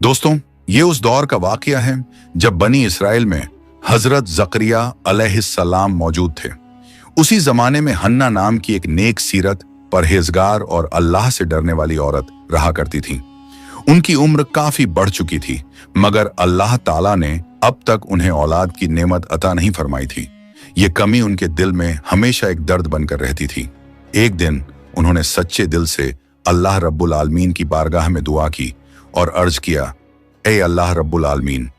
दोस्तों, ये उस दौर का वाकया है जब बनी इसराइल में हजरत जकरिया अलैहिस्सलाम मौजूद थे। उसी जमाने में हन्ना नाम की एक नेक सीरत, परहेजगार और अल्लाह से डरने वाली औरत रहा करती थी। उनकी उम्र काफी बढ़ चुकी थी, मगर अल्लाह ताला ने अब तक उन्हें औलाद की नेमत अता नहीं फरमाई थी। ये कमी उनके दिल में हमेशा एक दर्द बनकर रहती थी। एक दिन उन्होंने सच्चे दिल से अल्लाह रब्बुल आलमीन की बारगाह में दुआ की और अर्ज किया, ए अल्लाह रब्बुल आलमीन,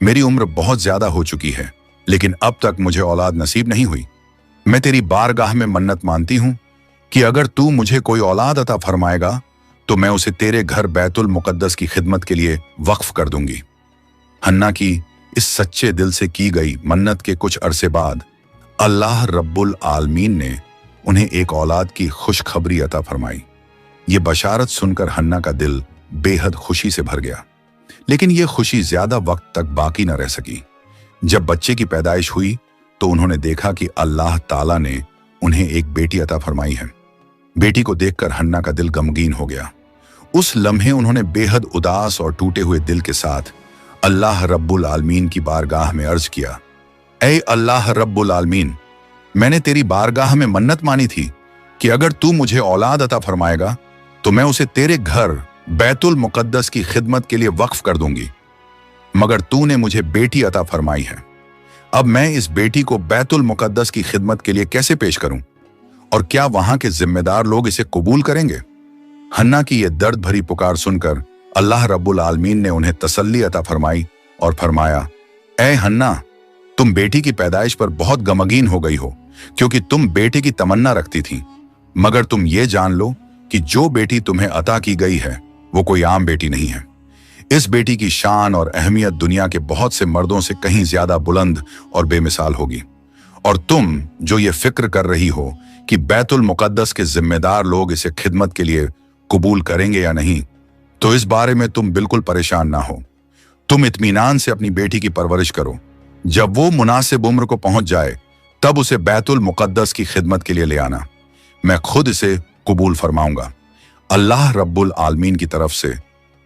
मेरी उम्र बहुत ज्यादा हो चुकी है, लेकिन अब तक मुझे औलाद नसीब नहीं हुई। मैं तेरी बारगाह में मन्नत मानती हूं कि अगर तू मुझे कोई औलाद अता फरमाएगा तो मैं उसे तेरे घर बैतुल मुकद्दस की खिदमत के लिए वक्फ कर दूंगी। हन्ना की इस सच्चे दिल से की गई मन्नत के कुछ अरसे बाद अल्लाह रब्बुल आलमीन ने उन्हें एक औलाद की खुशखबरी अता फरमाई। ये बशारत सुनकर हन्ना का दिल बेहद खुशी से भर गया, लेकिन ये खुशी ज्यादा वक्त तक बाकी न रह सकी। जब बच्चे की पैदाइश हुई तो उन्होंने देखा कि अल्लाह ताला ने उन्हें एक बेटी अता फरमाई है। बेटी को देखकर हन्ना का दिल गमगीन हो गया। उस लम्हे उन्होंने बेहद उदास और टूटे हुए दिल के साथ अल्लाह रब्बुल आलमीन की बारगाह में अर्ज किया, ऐ अल्लाह रब्बुल आलमीन, मैंने तेरी बारगाह में मन्नत मानी थी कि अगर तू मुझे औलाद अता फरमाएगा तो मैं उसे तेरे घर बैतुल मुकद्दस की खिदमत के लिए वक्फ कर दूंगी, मगर तूने मुझे बेटी अता फरमाई है। अब मैं इस बेटी को बैतुल मुकद्दस की खिदमत के लिए कैसे पेश करूं, और क्या वहां के जिम्मेदार लोग इसे कबूल करेंगे? हन्ना की यह दर्द भरी पुकार सुनकर अल्लाह रब्बुल आलमीन ने उन्हें तसल्ली अता फरमाई और फरमाया, ऐ हन्ना, तुम बेटी की पैदाइश पर बहुत गमगीन हो गई हो, क्योंकि तुम बेटे की तमन्ना रखती थी, मगर तुम ये जान लो कि जो बेटी तुम्हें अता की गई है वो कोई आम बेटी नहीं है। इस बेटी की शान और अहमियत दुनिया के बहुत से मर्दों से कहीं ज्यादा बुलंद और बेमिसाल होगी। और तुम जो ये फिक्र कर रही हो कि बैतुल मुकद्दस के जिम्मेदार लोग इसे खिदमत के लिए कबूल करेंगे या नहीं, तो इस बारे में तुम बिल्कुल परेशान ना हो। तुम इत्मीनान से अपनी बेटी की परवरिश करो। जब वो मुनासिब उम्र को पहुंच जाए तब उसे बैतुल मुकद्दस की खिदमत के लिए ले आना। मैं खुद इसे कबूल फरमाऊंगा। अल्लाह रब्बुल आलमीन की तरफ से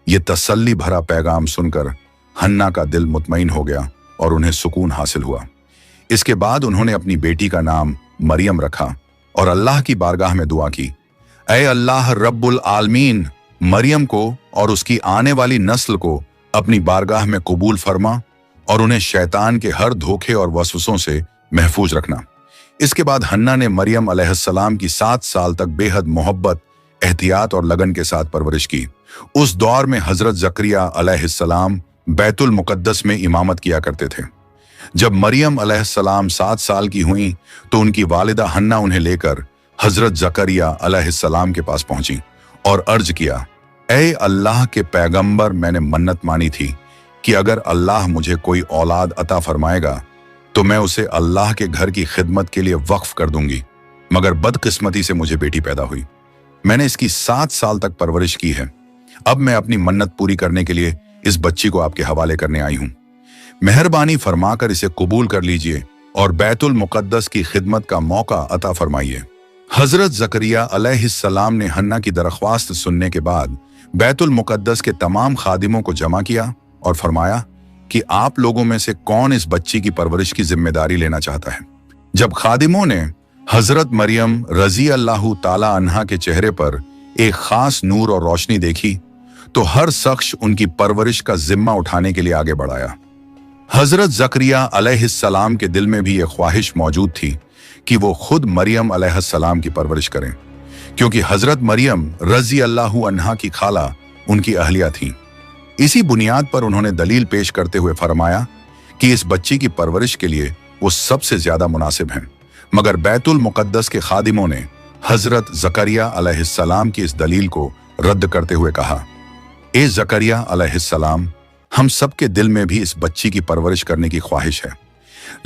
ये तसल्ली भरा पैगाम सुनकर हन्ना का दिल मुतमईन हो गया और उन्हें सुकून हासिल हुआ। इसके बाद उन्होंने अपनी बेटी का नाम मरियम रखा और अल्लाह की बारगाह में दुआ की, ऐ अल्लाह रब्बुल आलमीन, मरियम को और उसकी आने वाली नस्ल को अपनी बारगाह में कबूल फरमा और उन्हें शैतान के हर धोखे और वसवसों से महफूज रखना। इसके बाद हन्ना ने मरियम अलैहिस्सलाम की 7 साल तक बेहद मोहब्बत, एहतियात और लगन के साथ परवरिश की। उस दौर में हजरत जकरिया अलैहिस्सलाम बैतुल मुकद्दस में इमामत किया करते थे। जब मरियम अलैहिस्सलाम 7 साल की हुई तो उनकी वालिदा हन्ना उन्हें लेकर हजरत जकरिया अलैहिस्सलाम के पास पहुंची और अर्ज किया, ऐ अल्लाह के पैगंबर, मैंने मन्नत मानी थी कि अगर अल्लाह मुझे कोई औलाद अता फरमाएगा तो मैं उसे अल्लाह के घर की खिदमत के लिए वक्फ कर दूंगी, मगर बदकिस्मती से मुझे बेटी पैदा हुई। मैंने इसकी 7 साल तक परवरिश की है। अब मैं अपनी मन्नत पूरी करने के लिए इस बच्ची को आपके हवाले करने आई हूं। मेहरबानी फरमाकर इसे कबूल कर लीजिए और बैतुल मुकद्दस की खिदमत का मौका अता फरमाइए। हजरत जकरिया अलैहिस्सलाम ने हन्ना की दरख्वास्त सुनने के बाद बैतुल मुकद्दस के तमाम खादिमों को जमा किया और फरमाया कि आप लोगों में से कौन इस बच्ची की परवरिश की जिम्मेदारी लेना चाहता है। जब खादिमों ने हजरत मरियम रजी अल्लाह ताला अन्हा के चेहरे पर एक खास नूर और रोशनी देखी तो हर शख्स उनकी परवरिश का जिम्मा उठाने के लिए आगे बढ़ाया। हजरत जकरिया अलैहिस्सलाम के दिल में भी यह ख्वाहिश मौजूद थी कि वो खुद मरियम अलैहिस्सलाम की परवरिश करें, क्योंकि हजरत मरियम रजी अल्लाह अन्हा की खाला उनकी अहलिया थी। इसी बुनियाद पर उन्होंने दलील पेश करते हुए फरमाया कि इस बच्ची की परवरिश के लिए वो सबसे ज्यादा मुनासिब हैं। मगर बैतुल मुकद्दस के खादिमों ने हजरत जकरिया अलैहिस्सलाम की इस दलील को रद्द करते हुए कहा, ए जकरिया अलैहिस्सलाम, हम सबके दिल में भी इस बच्ची की परवरिश करने की ख्वाहिश है,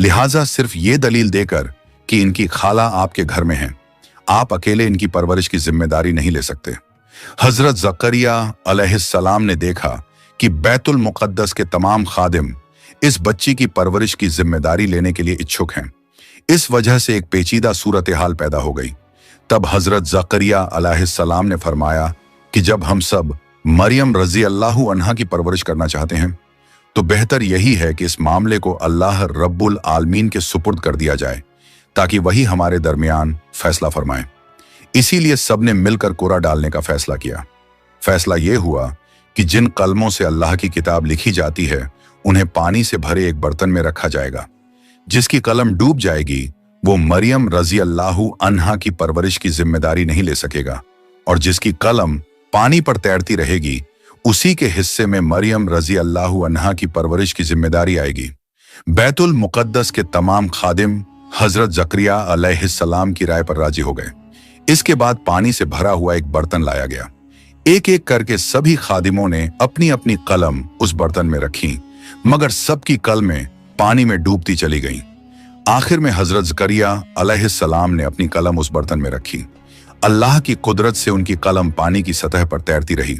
लिहाजा सिर्फ ये दलील देकर कि इनकी खाला आपके घर में है, आप अकेले इनकी परवरिश की जिम्मेदारी नहीं ले सकते। हजरत जकरिया अलैहिस्सलाम ने देखा कि बैतुल मुकद्दस के तमाम खादिम इस बच्ची की परवरिश की जिम्मेदारी लेने के लिए इच्छुक हैं। इस वजह से एक पेचीदा सूरत हाल पैदा हो गई। तब हजरत जकरिया अलैहिस्सलाम ने फरमाया कि जब हम सब मरियम रजी अल्लाहु अन्हा की परवरिश करना चाहते हैं तो बेहतर यही है कि इस मामले को अल्लाह रब्बुल आलमीन के सुपुर्द कर दिया जाए ताकि वही हमारे दरमियान फैसला फरमाए। इसीलिए सबने मिलकर कोरा डालने का फैसला किया। फैसला यह हुआ कि जिन कलमों से अल्लाह की किताब लिखी जाती है उन्हें पानी से भरे एक बर्तन में रखा जाएगा। जिसकी कलम डूब जाएगी वो मरियम रजी अल्लाहु अन्हा की परवरिश की जिम्मेदारी नहीं ले सकेगा, और जिसकी कलम पानी पर तैरती रहेगी उसी के हिस्से में मरियम रजी अल्लाहु अन्हा की परवरिश की जिम्मेदारी आएगी। बैतुल मुकद्दस के तमाम खादिम हजरत जकरिया अलैहिस्सलाम की राय पर राजी हो गए। इसके बाद पानी से भरा हुआ एक बर्तन लाया गया। एक एक करके सभी खादिमों ने अपनी अपनी कलम उस बर्तन में रखी, मगर सबकी कलमें पानी में डूबती चली गईं। आखिर में हजरत जकरिया अलैहिस्सलाम ने अपनी कलम उस बर्तन में रखी। अल्लाह की कुदरत से उनकी कलम पानी की सतह पर तैरती रही,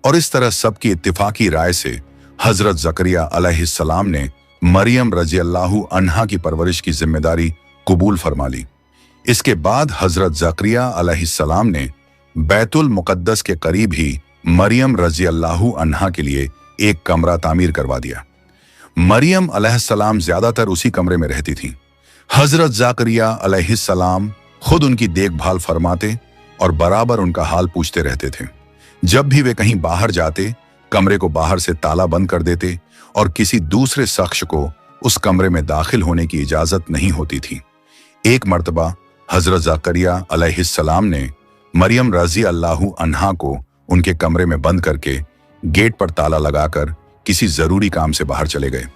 और इस तरह सबकी इत्तिफाकी राय से हजरत जकरिया अलैहिस्सलाम ने मरियम रजी अल्लाहु अन्हा की परवरिश की जिम्मेदारी कबूल फरमा ली। इसके बाद हजरत जकरिया अलैहिस्सलाम ने बैतुल मुकद्दस के करीब ही मरियम रजी अल्लाहु अन्हा के लिए एक कमरा तामीर करवा दिया। मरियम अलैहिस्सलाम ज्यादातर उसी कमरे में रहती थीं। हजरत जकरिया अलैहिस्सलाम खुद उनकी देखभाल फरमाते और बराबर उनका हाल पूछते रहते थे। जब भी वे कहीं बाहर जाते कमरे को बाहर से ताला बंद कर देते और किसी दूसरे शख्स को उस कमरे में दाखिल होने की इजाजत नहीं होती थी। एक मर्तबा हजरत जकरिया अलैहिस्सलाम ने मरियम रजी अल्लाहु अन्हा को उनके कमरे में बंद करके गेट पर ताला लगाकर किसी जरूरी काम से बाहर चले गए।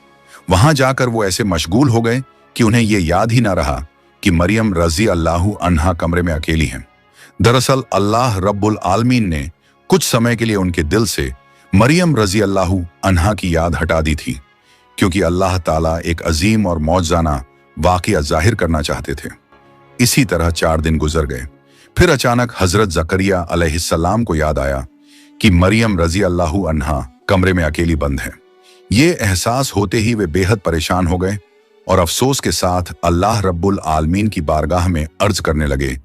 वहां जाकर वो ऐसे मशगूल हो गए कि उन्हें ये याद ही ना रहा कि मरियम रजी अल्लाहु अन्हा कमरे में अकेली हैं। दरअसल अल्लाह रब्बुल आलमीन ने कुछ समय के लिए उनके दिल से मरियम रजी अल्लाहु अन्हा की याद हटा दी थी, क्योंकि अल्लाह ताला एक अजीम और मौजज़ाना वाक़िया जाहिर करना चाहते थे। इसी तरह 4 दिन गुजर गए। फिर अचानक हजरत जकरिया अलैहिस्सलाम को याद आया कि मरियम रजी अल्लाहु अन्हा कमरे में अकेली बंद है। ये एहसास होते ही वे बेहद परेशान हो गए और अफसोस के साथ अल्लाह रब्बुल आलमीन की बारगाह में अर्ज करने लगे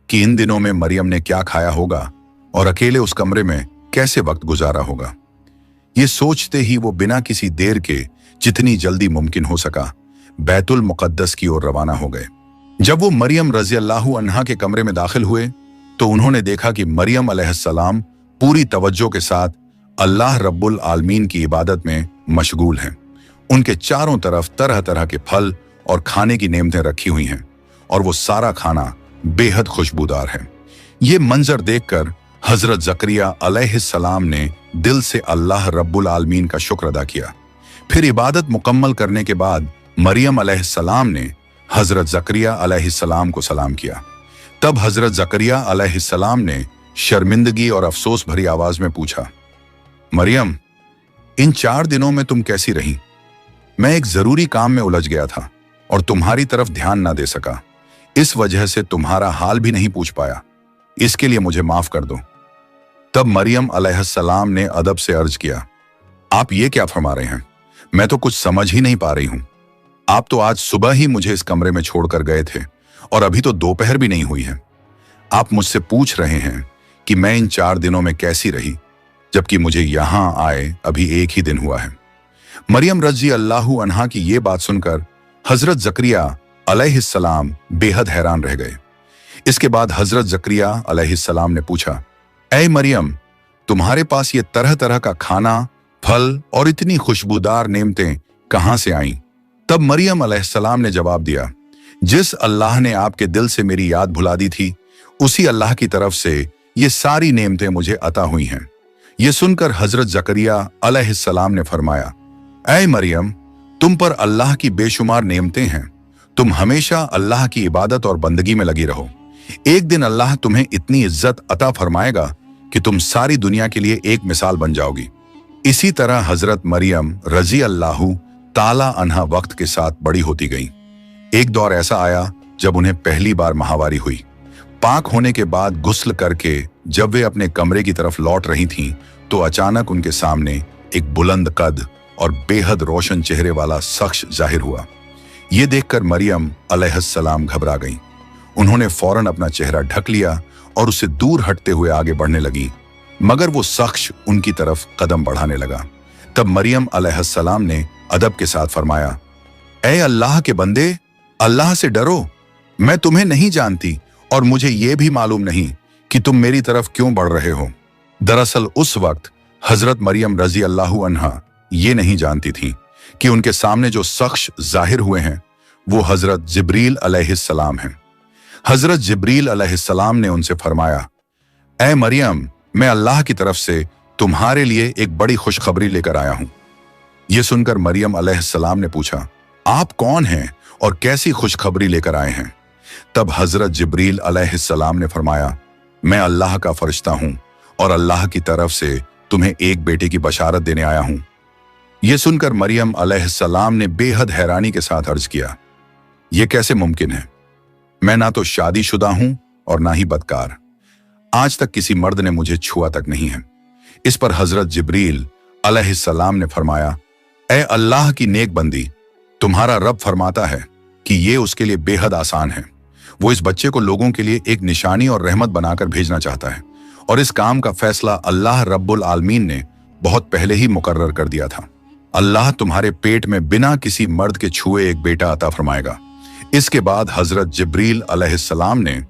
कि इन दिनों में मरियम ने क्या खाया होगा और अकेले उस कमरे में कैसे वक्त गुजारा होगा। ये सोचते ही वो बिना किसी देर के जितनी जल्दी मुमकिन हो सका बैतुल मुकद्दस की ओर रवाना हो गए। जब वो मरियम रजी अल्लाहु अन्हा के कमरे में दाखिल हुए तो उन्होंने देखा कि मरियम अलैहिस्सलाम पूरी तवज्जो के साथ अल्लाह रब्बुल आलमीन की इबादत में मशगूल हैं। उनके चारों तरफ तरह तरह के फल और खाने की नेमतें रखी हुई हैं और वो सारा खाना बेहद खुशबूदार है। ये मंजर देखकर हजरत जकरिया अलैहिस्सलाम ने दिल से अल्लाह रब्बुल आलमीन का शुक्र अदा किया। फिर इबादत मुकम्मल करने के बाद मरियम अलैहिस्सलाम ने हजरत जकरिया अलैहिस्सलाम को सलाम किया। तब हजरत जकरिया अलैहिस्सलाम ने शर्मिंदगी और अफसोस भरी आवाज में पूछा, मरियम, इन 4 दिनों में तुम कैसी रही? मैं एक जरूरी काम में उलझ गया था और तुम्हारी तरफ ध्यान ना दे सका। इस वजह से तुम्हारा हाल भी नहीं पूछ पाया। इसके लिए मुझे माफ कर दो। तब मरियम अलैहिस्सलाम ने अदब से अर्ज किया, आप ये क्या फरमा रहे हैं? मैं तो कुछ समझ ही नहीं पा रही हूं। आप तो आज सुबह ही मुझे इस कमरे में छोड़कर गए थे और अभी तो दोपहर भी नहीं हुई है। आप मुझसे पूछ रहे हैं कि मैं इन 4 दिनों में कैसी रही, जबकि मुझे यहां आए अभी एक ही दिन हुआ है। मरियम रजी अल्लाहु अन्हा की ये बात सुनकर हजरत जकरिया अलैहिस्सलाम बेहद हैरान रह गए। इसके बाद हजरत जकरिया अलैहिस्सलाम ने पूछा, ऐ मरियम, तुम्हारे पास ये तरह तरह का खाना, फल और इतनी खुशबूदार नेमतें कहां से आईं? तब मरियम अलैहिस्सलाम ने जवाब दिया, जिस अल्लाह ने आपके दिल से मेरी याद भुला दी थी उसी अल्लाह की तरफ से ये सारी नेमतें मुझे अता हुई हैं। ये सुनकर हजरत जकरिया अलैहिस्सलाम ने फरमाया, ऐ मरियम, तुम पर अल्लाह की बेशुमार नेमतें हैं। तुम हमेशा अल्लाह की इबादत और बंदगी में लगी रहो। एक दिन अल्लाह तुम्हें इतनी इज्जत अता फरमाएगा कि तुम सारी दुनिया के लिए एक मिसाल बन जाओगी। इसी तरह हजरत मरियम रजी अल्लाहु ताला अन्हा वक्त के साथ बड़ी होती गईं। एक दौर ऐसा आया जब उन्हें पहली बार माहवारी हुई। पाक होने के बाद गुस्ल करके जब वे अपने कमरे की तरफ लौट रही थीं तो अचानक उनके सामने एक बुलंद कद और बेहद रोशन चेहरे वाला शख्स जाहिर हुआ। ये देखकर मरियम अलैहिस्सलाम घबरा गईं। उन्होंने फौरन अपना चेहरा ढक लिया और उससे दूर हटते हुए आगे बढ़ने लगी। मगर वो शख्स उनकी तरफ कदम बढ़ाने लगा। तब मरियम अलैहिस्सलाम ने अदब के साथ फरमाया, ऐ अल्लाह के बंदे, अल्लाह से डरो, मैं तुम्हें नहीं जानती और मुझे ये भी मालूम नहीं कि तुम मेरी तरफ क्यों बढ़ रहे हो। दरअसल उस वक्त हजरत मरियम रजी अल्लाहु अन्हा ये नहीं जानती थी कि उनके सामने जो शख्स जाहिर हुए हैं वो हजरत जिब्रील अलैहिस्सलाम हैं। हजरत जिब्रील अलैहिस्सलाम ने उनसे फरमाया, ऐ मरियम, मैं अल्लाह की तरफ से तुम्हारे लिए एक बड़ी खुशखबरी लेकर आया हूं। यह सुनकर मरियम अलैहिस्सलाम ने पूछा, आप कौन हैं और कैसी खुशखबरी लेकर आए हैं? तब हजरत जिब्रील अलैहिस्सलाम ने फरमाया, मैं अल्लाह का फरिश्ता हूं और अल्लाह की तरफ से तुम्हें एक बेटे की बशारत देने आया हूं। यह सुनकर मरियम अलैहिस्सलाम ने बेहद हैरानी के साथ अर्ज किया, यह कैसे मुमकिन है? मैं ना तो शादीशुदा हूं और ना ही बदकार। आज तक किसी मर्द ने मुझे छुआ तक नहीं है। इस पर हजरत जिब्रील अलैहिस्सलाम ने फरमाया, ऐ अल्लाह की नेक बंदी, तुम्हारा रब फरमाता है कि ये उसके लिए बेहद आसान है। वो इस बच्चे को लोगों के लिए एक निशानी और रहमत बनाकर भेजना चाहता है और इस काम का फैसला अल्लाह रब्बुल आलमीन ने बहुत पहले ही मुकर्रर कर दिया था। अल्लाह तुम्हारे पेट में बिना किसी मर्द के छुए एक बेटा अता फरमाएगा। इसके बाद हजरत जिब्रील अलैहिस्सलाम ने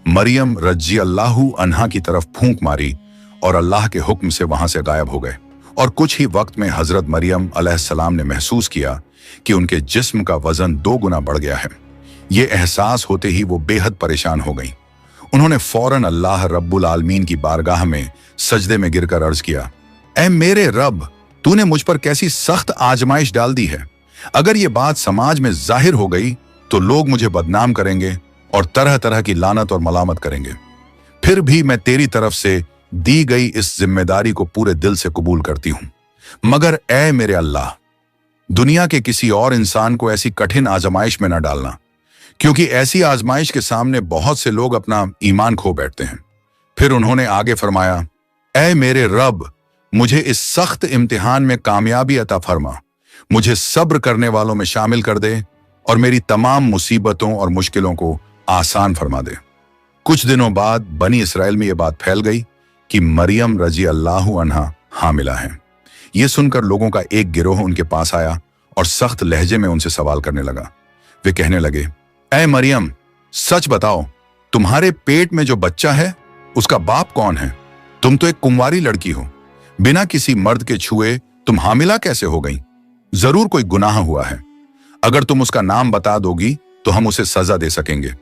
मरियम रजी अल्लाहु अन्हा की तरफ फूंक मारी और अल्लाह के हुक्म से वहां से गायब हो गए। और कुछ ही वक्त में हजरत मरियम अलैहिस्सलाम ने महसूस किया कि उनके जिस्म का वजन 2 गुना बढ़ गया है। ये एहसास होते ही वो बेहद परेशान हो गई। उन्होंने फौरन अल्लाह रब्बुल आलमीन की बारगाह में सजदे में गिरकर अर्ज किया, ऐ मेरे रब, तूने मुझ पर कैसी सख्त आजमाइश डाल दी है। अगर ये बात समाज में जाहिर हो गई तो लोग मुझे बदनाम करेंगे और तरह तरह की लानत और मलामत करेंगे। फिर भी मैं तेरी तरफ से दी गई इस जिम्मेदारी को पूरे दिल से कबूल करती हूं। मगर ऐ मेरे अल्लाह, दुनिया के किसी और इंसान को ऐसी कठिन आजमाइश में न डालना, क्योंकि ऐसी आजमाइश के सामने बहुत से लोग अपना ईमान खो बैठते हैं। फिर उन्होंने आगे फरमाया, ऐ मेरे रब, मुझे इस सख्त इम्तिहान में कामयाबी अता फरमा, मुझे सब्र करने वालों में शामिल कर दे और मेरी तमाम मुसीबतों और मुश्किलों को आसान फरमा दे। कुछ दिनों बाद बनी इसराइल में यह बात फैल गई कि मरियम रजी अल्लाहु अन्हा हामिला है। यह सुनकर लोगों का एक गिरोह उनके पास आया और सख्त लहजे में उनसे सवाल करने लगा। वे कहने लगे, ऐ मरियम, सच बताओ, तुम्हारे पेट में जो बच्चा है उसका बाप कौन है? तुम तो एक कुंवारी लड़की हो, बिना किसी मर्द के छुए तुम हामिला कैसे हो गई? जरूर कोई गुनाह हुआ है। अगर तुम उसका नाम बता दोगी तो हम उसे सजा दे सकेंगे।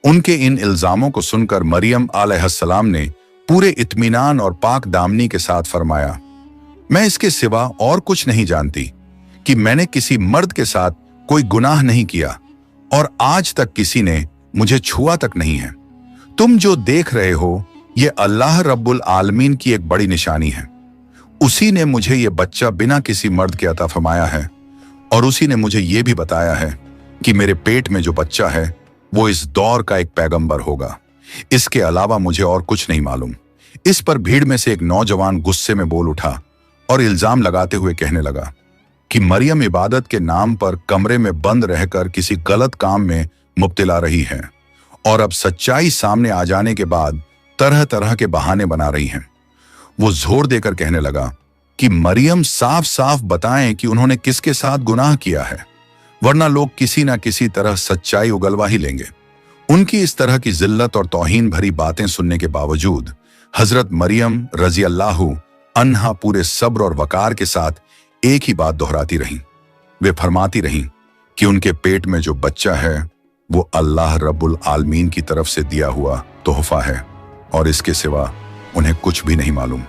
उनके इन इल्जामों को सुनकर मरियम अलैहिस्सलाम ने पूरे इत्मीनान और पाक दामनी के साथ फरमाया, मैं इसके सिवा और कुछ नहीं जानती कि मैंने किसी मर्द के साथ कोई गुनाह नहीं किया और आज तक किसी ने मुझे छुआ तक नहीं है। तुम जो देख रहे हो ये अल्लाह रब्बुल आलमीन की एक बड़ी निशानी है। उसी ने मुझे ये बच्चा बिना किसी मर्द के अता फरमाया है और उसी ने मुझे ये भी बताया है कि मेरे पेट में जो बच्चा है वो इस दौर का एक पैगंबर होगा। इसके अलावा मुझे और कुछ नहीं मालूम। इस पर भीड़ में से एक नौजवान गुस्से में बोल उठा और इल्जाम लगाते हुए कहने लगा कि मरियम इबादत के नाम पर कमरे में बंद रहकर किसी गलत काम में मुब्तला रही है और अब सच्चाई सामने आ जाने के बाद तरह तरह के बहाने बना रही हैं। वो जोर देकर कहने लगा कि मरियम साफ साफ बताएं कि उन्होंने किसके साथ गुनाह किया है, वरना लोग किसी ना किसी तरह सच्चाई उगलवा ही लेंगे। उनकी इस तरह की जिल्लत और तौहीन भरी बातें सुनने के बावजूद हजरत मरियम रजी अल्लाहु अन्हा पूरे सब्र और वकार के साथ एक ही बात दोहराती रहीं। वे फरमाती रहीं कि उनके पेट में जो बच्चा है वो अल्लाह रब्बुल आलमीन की तरफ से दिया हुआ तोहफा है और इसके सिवा उन्हें कुछ भी नहीं मालूम।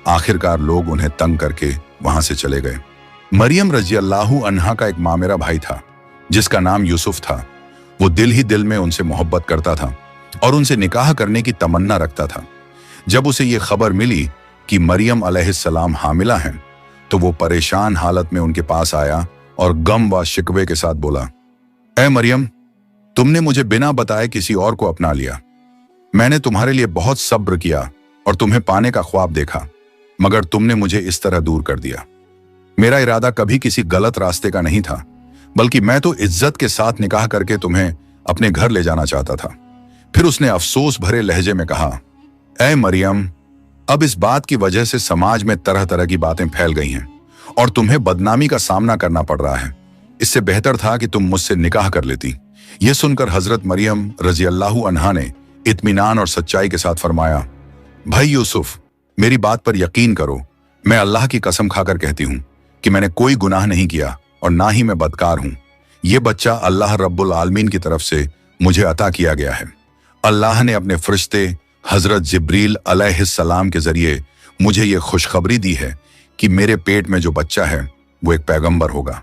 आखिरकार लोग उन्हें तंग करके वहां से चले गए। मरियम रजी अल्लाहु अन्हा का एक मामेरा भाई था जिसका नाम यूसुफ था। वो दिल ही दिल में उनसे मोहब्बत करता था और उनसे निकाह करने की तमन्ना रखता था। जब उसे ये खबर मिली कि मरियम अलैहिस्सलाम हामिला हैं, तो वो परेशान हालत में उनके पास आया और गम व शिकवे के साथ बोला, ऐ मरियम, तुमने मुझे बिना बताए किसी और को अपना लिया। मैंने तुम्हारे लिए बहुत सब्र किया और तुम्हें पाने का ख्वाब देखा, मगर तुमने मुझे इस तरह दूर कर दिया। मेरा इरादा कभी किसी गलत रास्ते का नहीं था, बल्कि मैं तो इज्जत के साथ निकाह करके तुम्हें अपने घर ले जाना चाहता था। फिर उसने अफसोस भरे लहजे में कहा, ऐ मरियम, अब इस बात की वजह से समाज में तरह तरह की बातें फैल गई हैं और तुम्हें बदनामी का सामना करना पड़ रहा है। इससे बेहतर था कि तुम मुझसे निकाह कर लेती। यह सुनकर हजरत मरियम रजी अल्लाहु अन्हा ने इत्मीनान और सच्चाई के साथ फरमाया, भाई यूसुफ, मेरी बात पर यकीन करो, मैं अल्लाह की कसम खाकर कहती हूँ कि मैंने कोई गुनाह नहीं किया और ना ही मैं बदकार हूँ। ये बच्चा अल्लाह रब्बुल आलमीन की तरफ से मुझे अता किया गया है। अल्लाह ने अपने फरिश्ते हजरत जिब्रील अलैहिस्सलाम के जरिए मुझे ये खुशखबरी दी है कि मेरे पेट में जो बच्चा है वो एक पैगंबर होगा।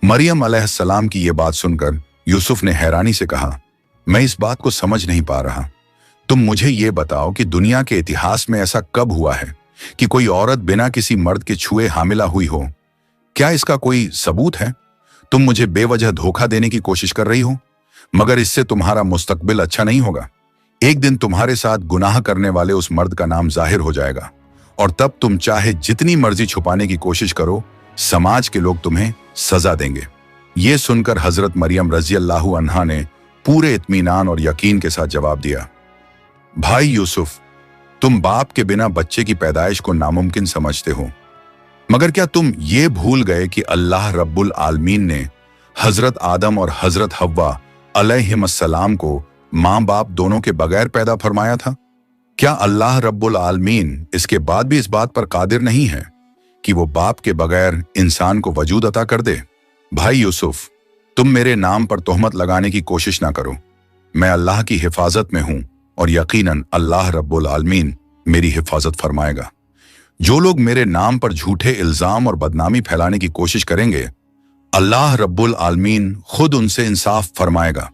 मरियम अलैहिस्सलाम की ये बात सुनकर यूसुफ ने हैरानी से कहा, मैं इस बात को समझ नहीं पा रहा। तुम मुझे ये बताओ कि दुनिया के इतिहास में ऐसा कब हुआ है कि कोई औरत बिना किसी मर्द के छुए हामिला हुई हो? क्या इसका कोई सबूत है? तुम मुझे बेवजह धोखा देने की कोशिश कर रही हो, मगर इससे तुम्हारा मुस्तकबिल अच्छा नहीं होगा। एक दिन तुम्हारे साथ गुनाह करने वाले उस मर्द का नाम जाहिर हो जाएगा और तब तुम चाहे जितनी मर्जी छुपाने की कोशिश करो, समाज के लोग तुम्हें सजा देंगे। ये सुनकर हजरत मरियम रजी अल्लाहु अन्हा ने पूरे इत्मीनान और यकीन के साथ जवाब दिया, भाई यूसुफ, तुम बाप के बिना बच्चे की पैदाइश को नामुमकिन समझते हो, मगर क्या तुम ये भूल गए कि अल्लाह रब्बुल आलमीन ने हजरत आदम और हजरत हव्वा अलैहिस्सलाम को माँ बाप दोनों के बगैर पैदा फरमाया था? क्या अल्लाह रब्बुल आलमीन इसके बाद भी इस बात पर कादिर नहीं है कि वो बाप के बगैर इंसान को वजूद अता कर दे? भाई यूसुफ, तुम मेरे नाम पर तोहमत लगाने की कोशिश ना करो। मैं अल्लाह की हिफाजत में हूं और यकीनन अल्लाह रब्बुल आलमीन मेरी हिफाजत फरमाएगा। जो लोग मेरे नाम पर झूठे इल्जाम और बदनामी फैलाने की कोशिश करेंगे, अल्लाह रब्बुल आलमीन खुद उनसे इंसाफ फरमाएगा।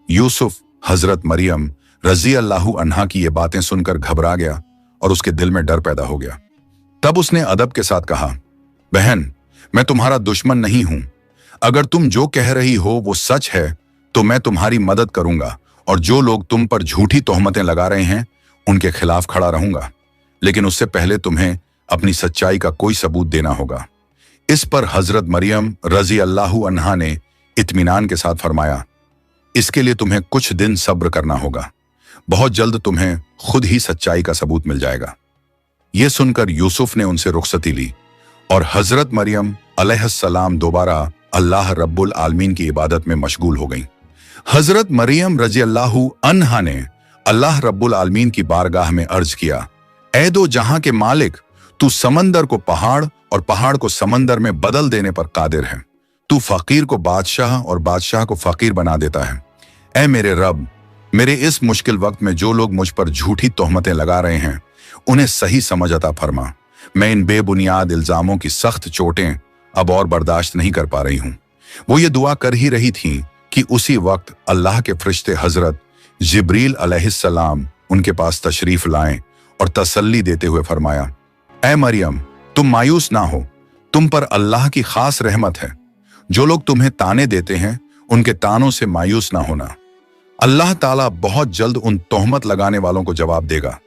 यूसुफ हजरत मरियम रजी अल्लाहु अन्हा की ये बातें सुनकर घबरा गया और उसके दिल में डर पैदा हो गया। तब उसने अदब के साथ कहा, बहन, मैं तुम्हारा दुश्मन नहीं हूं। अगर तुम जो कह रही हो वो सच है तो मैं तुम्हारी मदद करूंगा और जो लोग तुम पर झूठी तोहमतें लगा रहे हैं उनके खिलाफ खड़ा रहूंगा, लेकिन उससे पहले तुम्हें अपनी सच्चाई का कोई सबूत देना होगा। इस पर हजरत मरियम रजी अल्लाहु अन्हा ने इत्मीनान के साथ फरमाया, इसके लिए तुम्हें कुछ दिन सब्र करना होगा। बहुत जल्द तुम्हें खुद ही सच्चाई का सबूत मिल जाएगा। यह सुनकर यूसुफ ने उनसे रुखसती ली और हजरत मरियम अलैहिस्सलाम दोबारा अल्लाह रब्बुल आलमीन की इबादत में मशगूल हो गईं। हजरत मरियम रजी अल्लाहु अन्हा ने अल्लाह रब्बुल आलमीन की बारगाह में अर्ज किया, ऐ दो जहां के मालिक, तू समंदर को पहाड़ और पहाड़ को समंदर में बदल देने पर कादिर है। तू फकीर को बादशाह और बादशाह को फकीर बना देता है। ऐ मेरे रब, मेरे इस मुश्किल वक्त में जो लोग मुझ पर झूठी तोहमतें लगा रहे हैं उन्हें सही समझ अता फरमा। मैं इन बेबुनियाद इल्जामों की सख्त चोटें अब और बर्दाश्त नहीं कर पा रही हूं। वो ये दुआ कर ही रही थी कि उसी वक्त अल्लाह के फरिश्ते हजरत जिब्रील अलैहिस्सलाम उनके पास तशरीफ लाएं और तसल्ली देते हुए फरमाया, ऐ मरियम, तुम मायूस ना हो, तुम पर अल्लाह की खास रहमत है। जो लोग तुम्हें ताने देते हैं उनके तानों से मायूस ना होना। अल्लाह ताला बहुत जल्द उन तोहमत लगाने वालों को जवाब देगा।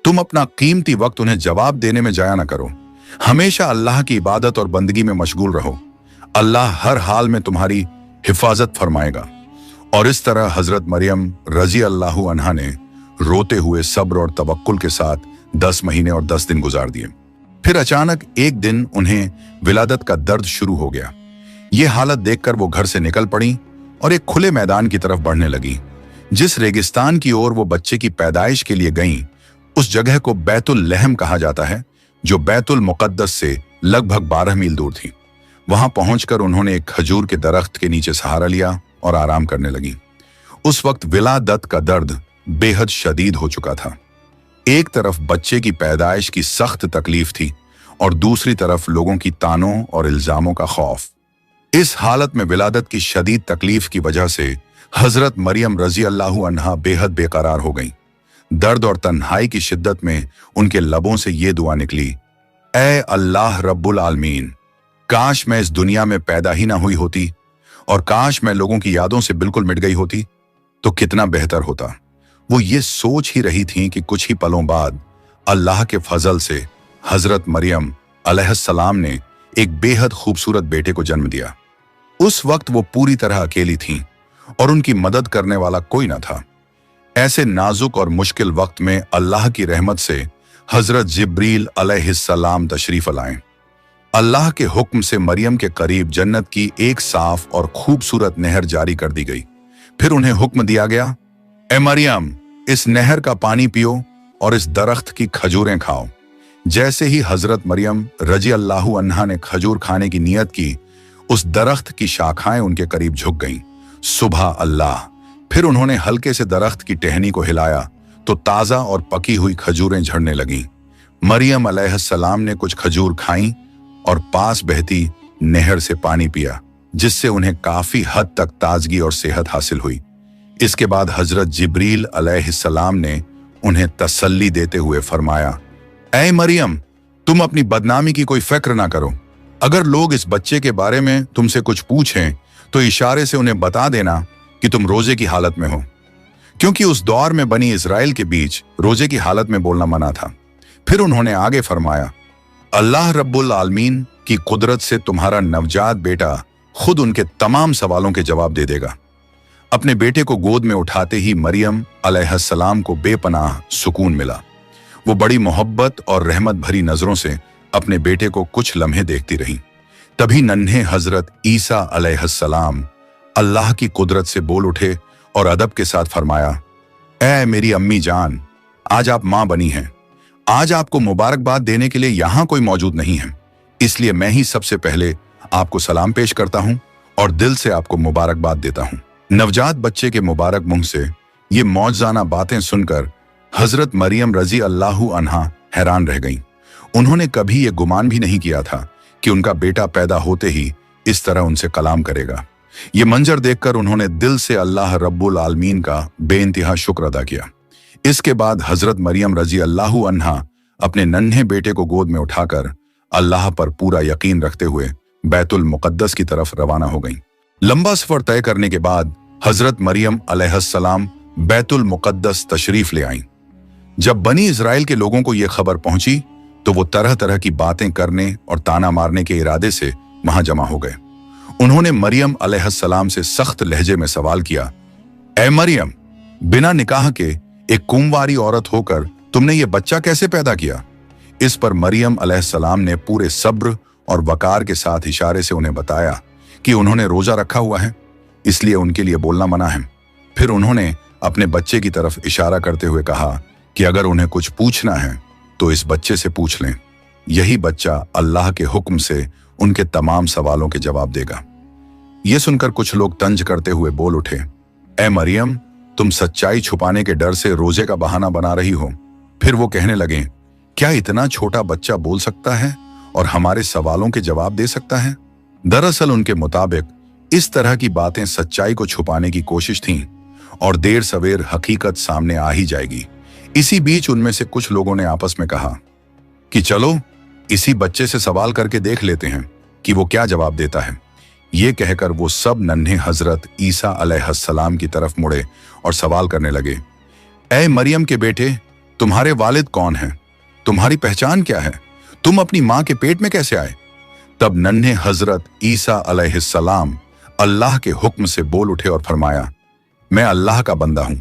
तुम अपना कीमती वक्त उन्हें जवाब देने में जाया ना करो। हमेशा अल्लाह की इबादत और बंदगी में मशगूल रहो। अल्लाह हर हाल में तुम्हारी हिफाजत फरमाएगा। और इस तरह हजरत मरियम रजी अल्लाहु अन्हा ने रोते हुए सब्र और तवक्कुल के साथ 10 महीने और 10 दिन गुजार दिए। फिर अचानक एक दिन उन्हें विलादत का दर्द शुरू हो गया। ये हालत देखकर वो घर से निकल पड़ी और एक खुले मैदान की तरफ बढ़ने लगी। जिस रेगिस्तान की ओर वो बच्चे की पैदाइश के लिए गईं, उस जगह को बैतुल लहम कहा जाता है, जो बैतुल मुकद्दस से लगभग 12 मील दूर थी। वहां पहुंचकर उन्होंने एक खजूर के दरख्त के नीचे सहारा लिया और आराम करने लगी। उस वक्त विलादत का दर्द बेहद शदीद हो चुका था। एक तरफ बच्चे की पैदाइश की सख्त तकलीफ थी और दूसरी तरफ लोगों की तानों और इल्जामों का खौफ। इस हालत में विलादत की शदीद तकलीफ की वजह से हजरत मरियम रजी अल्लाहु अन्हा बेहद बेकरार हो गईं। दर्द और तन्हाई की शिद्दत में उनके लबों से ये दुआ निकली, ऐ अल्लाह रब्बुल आलमीन, काश मैं इस दुनिया में पैदा ही ना हुई होती और काश मैं लोगों की यादों से बिल्कुल मिट गई होती तो कितना बेहतर होता। वो ये सोच ही रही थी कि कुछ ही पलों बाद अल्लाह के फजल से हजरत मरियम अलैहिस्सलाम ने एक बेहद खूबसूरत बेटे को जन्म दिया। उस वक्त वो पूरी तरह अकेली थीं और उनकी मदद करने वाला कोई ना था। ऐसे नाजुक और मुश्किल वक्त में अल्लाह की रहमत से हजरत जिब्रील अलैहिस्सलाम तशरीफ लाए। अल्लाह के हुक्म से मरियम के करीब जन्नत की एक साफ और खूबसूरत नहर जारी कर दी गई। फिर उन्हें हुक्म दिया गया, ए मरियम, इस नहर का पानी पियो और इस दरख्त की खजूरें खाओ। जैसे ही हजरत मरियम रजी अल्लाहु अन्हा ने खजूर खाने की नियत की, उस दरख्त की शाखाएं उनके करीब झुक गईं। सुबह अल्लाह। फिर उन्होंने हल्के से दरख्त की टहनी को हिलाया तो ताजा और पकी हुई खजूरें झड़ने लगीं। मरियम अलैहिस्सलाम ने कुछ खजूर खाईं और पास बहती नहर से पानी पिया, जिससे उन्हें काफी हद तक ताजगी और सेहत हासिल हुई। इसके बाद हजरत जिब्रील अलैहिस्सलाम ने उन्हें तसल्ली देते हुए फरमाया, ऐ मरियम, तुम अपनी बदनामी की कोई फिक्र ना करो। अगर लोग इस बच्चे के बारे में तुमसे कुछ पूछें तो इशारे से उन्हें बता देना कि तुम रोजे की हालत में हो, क्योंकि उस दौर में बनी इस्राएल के बीच रोजे की हालत में बोलना मना था। फिर उन्होंने आगे फरमाया, अल्लाह रब्बुल आलमीन की कुदरत से तुम्हारा नवजात बेटा खुद उनके तमाम सवालों के जवाब दे देगा। अपने बेटे को गोद में उठाते ही मरियम अलैहिस्सलाम को बेपनाह सुकून मिला। वो बड़ी मोहब्बत और रहमत भरी नजरों से अपने बेटे को कुछ लम्हे देखती रहीं। तभी नन्हे हजरत ईसा अलैहिस्सलाम अल्लाह की कुदरत से बोल उठे और अदब के साथ फरमाया, ऐ मेरी अम्मी जान, आज आप मां बनी हैं। आज आपको मुबारकबाद देने के लिए यहां कोई मौजूद नहीं है, इसलिए मैं ही सबसे पहले आपको सलाम पेश करता हूं और दिल से आपको मुबारकबाद देता हूं। नवजात बच्चे के मुबारक मुंह से ये मौजज़ाना बातें सुनकर हजरत मरियम रजी अल्लाहु अन्हा हैरान रह गईं। उन्होंने कभी ये गुमान भी नहीं किया था कि उनका बेटा पैदा होते ही इस तरह उनसे कलाम करेगा। ये मंजर देखकर उन्होंने दिल से अल्लाह रब्बुल आलमीन का बेइंतहा शुक्र अदा किया। इसके बाद हजरत मरियम रजी अल्लाहु अन्हा अपने नन्हे बेटे को गोद में उठाकर अल्लाह पर पूरा यकीन रखते हुए बैतुल मुकद्दस की तरफ रवाना हो गईं। लंबा सफर तय करने के बाद हजरत मरियम अलैहिस्सलाम बैतुल मुकद्दस तशरीफ ले आईं। जब बनी इस्राएल के लोगों को यह खबर पहुंची तो वो तरह तरह की बातें करने और ताना मारने के इरादे से वहां जमा हो गए। उन्होंने मरियम अलैहिस्सलाम से सख्त लहजे में सवाल किया, ऐ मरियम, बिना निकाह के एक कुंवारी औरत होकर तुमने ये बच्चा कैसे पैदा किया? इस पर मरियम अलैहिस्सलाम ने पूरे सब्र और वकार के साथ इशारे से उन्हें बताया कि उन्होंने रोजा रखा हुआ है, इसलिए उनके लिए बोलना मना है। फिर उन्होंने अपने बच्चे की तरफ इशारा करते हुए कहा कि अगर उन्हें कुछ पूछना है तो इस बच्चे से पूछ लें। यही बच्चा अल्लाह के हुक्म से उनके तमाम सवालों के जवाब देगा। यह सुनकर कुछ लोग तंज करते हुए बोल उठे, ऐ मरियम, तुम सच्चाई छुपाने के डर से रोजे का बहाना बना रही हो। फिर वो कहने लगे, क्या इतना छोटा बच्चा बोल सकता है और हमारे सवालों के जवाब दे सकता है? दरअसल उनके मुताबिक इस तरह की बातें सच्चाई को छुपाने की कोशिश थीं और देर सवेर हकीकत सामने आ ही जाएगी। इसी बीच उनमें से कुछ लोगों ने आपस में कहा कि चलो इसी बच्चे से सवाल करके देख लेते हैं कि वो क्या जवाब देता है। ये कहकर वो सब नन्हे हजरत ईसा अलैहिस्सलाम की तरफ मुड़े और सवाल करने लगे, ऐ मरियम के बेटे, तुम्हारे वालिद कौन हैं? तुम्हारी पहचान क्या है? तुम अपनी मां के पेट में कैसे आए? तब नन्हे हजरत ईसा अलैहिस्सलाम अल्लाह के हुक्म से बोल उठे और फरमाया, मैं अल्लाह का बंदा हूं।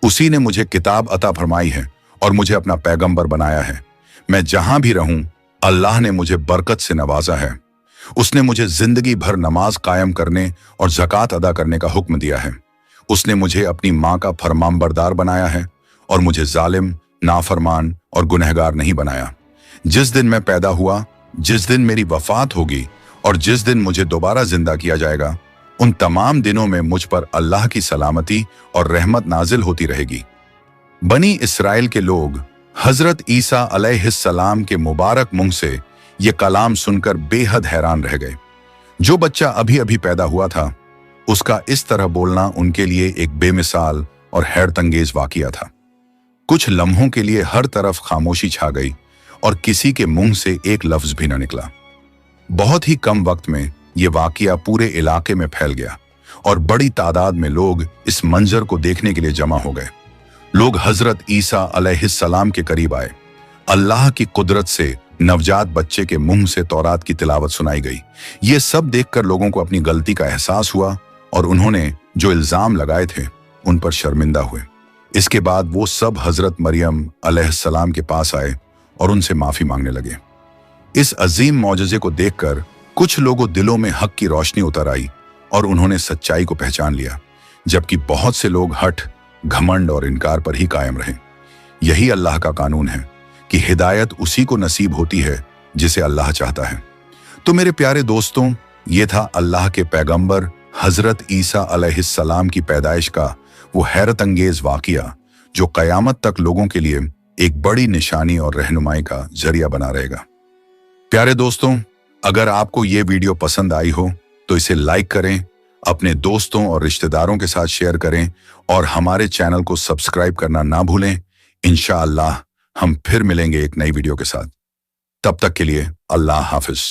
उसी ने मुझे किताब अता फरमाई है और मुझे अपना पैगंबर बनाया है। मैं जहां भी रहूं अल्लाह ने मुझे बरकत से नवाजा है। उसने मुझे जिंदगी भर नमाज कायम करने और ज़कात अदा करने का हुक्म दिया है। उसने मुझे अपनी मां का फरमानबरदार बनाया है और मुझे जालिम, नाफरमान और गुनहगार नहीं बनाया। जिस दिन मैं पैदा हुआ, जिस दिन मेरी वफात होगी और जिस दिन मुझे दोबारा जिंदा किया जाएगा, उन तमाम दिनों में मुझ पर अल्लाह की सलामती और रहमत नाजिल होती रहेगी। बनी इस्राएल के लोग हजरत ईसा अलैहिस्सलाम के मुबारक मुंह से ये कलाम सुनकर बेहद हैरान रह गए। जो बच्चा अभी अभी पैदा हुआ था, उसका इस तरह बोलना उनके लिए एक बेमिसाल और हैरतंगेज वाकया था। कुछ लम्हों के लिए हर तरफ खामोशी छा गई और किसी के मुंह से एक लफ्ज भी न निकला। बहुत ही कम वक्त में ये वाकया पूरे इलाके में फैल गया और बड़ी तादाद में लोग इस मंजर को देखने के लिए जमा हो गए। लोग हजरत ईसा अलैहिस्सलाम के करीब आए। अल्लाह की कुदरत से नवजात बच्चे के मुंह से तौरात की तिलावत सुनाई गई। ये सब देखकर लोगों को अपनी गलती का एहसास हुआ और उन्होंने जो इल्जाम लगाए थे उन पर शर्मिंदा हुए। इसके बाद वो सब हजरत मरियम अलैहिस्सलाम के पास आए और उनसे माफी मांगने लगे। इस अजीम मौजज़े को देखकर कुछ लोगों दिलों में हक की रोशनी उतर आई और उन्होंने सच्चाई को पहचान लिया, जबकि बहुत से लोग हठ, घमंड और इनकार पर ही कायम रहे। यही अल्लाह का कानून है कि हिदायत उसी को नसीब होती है जिसे अल्लाह चाहता है। तो मेरे प्यारे दोस्तों, ये था अल्लाह के पैगंबर हजरत ईसा अलैहिस्सलाम की पैदाइश का वो हैरत अंगेज वाकया जो कयामत तक लोगों के लिए एक बड़ी निशानी और रहनुमाई का जरिया बना रहेगा। प्यारे दोस्तों, अगर आपको ये वीडियो पसंद आई हो तो इसे लाइक करें, अपने दोस्तों और रिश्तेदारों के साथ शेयर करें और हमारे चैनल को सब्सक्राइब करना ना भूलें। इंशाअल्लाह हम फिर मिलेंगे एक नई वीडियो के साथ। तब तक के लिए अल्लाह हाफिज।